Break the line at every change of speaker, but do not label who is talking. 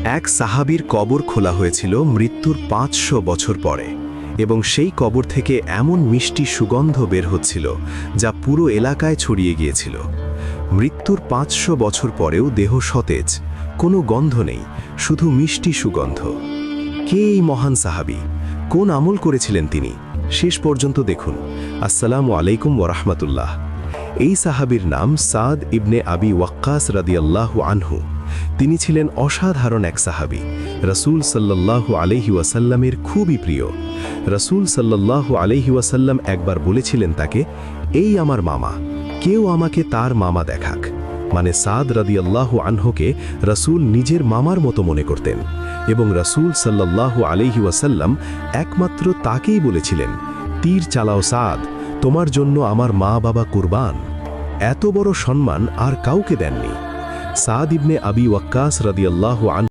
এক সাহাবীর কবর খোলা হয়েছিল মৃত্যুর 500 বছর পরে এবং সেই কবর থেকে এমন মিষ্টি সুগন্ধ বের হচ্ছিল যা পুরো এলাকায় ছড়িয়ে গিয়েছিল। মৃত্যুর 500 বছর পরেও দেহ সতেজ, কোনো গন্ধ নেই, শুধু মিষ্টি সুগন্ধ। কে এই মহান সাহাবী? কোন আমল করেছিলেন তিনি? শেষ পর্যন্ত দেখুন। আসসালামু আলাইকুম ওয়ারাহমাতুল্লাহ। এই সাহাবীর নাম সাদ ইবনে আবি ওয়াক্কাস রাদিয়াল্লাহু আনহু। তিনি ছিলেন অসাধারণ এক সাহাবী, রাসূল সাল্লাল্লাহু আলাইহি ওয়াসাল্লামের খুবই প্রিয়। রাসূল সাল্লাল্লাহু আলাইহি ওয়াসাল্লাম একবার বলেছিলেন তাকে, এই আমার মামা, কেউ আমাকে তার মামা দেখাক। মানে সাদ রাদিয়াল্লাহু আনহুকে রাসূল নিজের মামার মতো মনে করতেন এবং রাসূল সাল্লাল্লাহু আলাইহি ওয়াসাল্লাম একমাত্র তাকেই বলেছিলেন, তীর চালাও সাদ, তোমার জন্য আমার মা বাবা কুরবান। এত বড় সম্মান আর কাউকে দেননি। সাদ ইবনে আবি ওয়াক্কাস রাদিয়াল্লাহু আনহু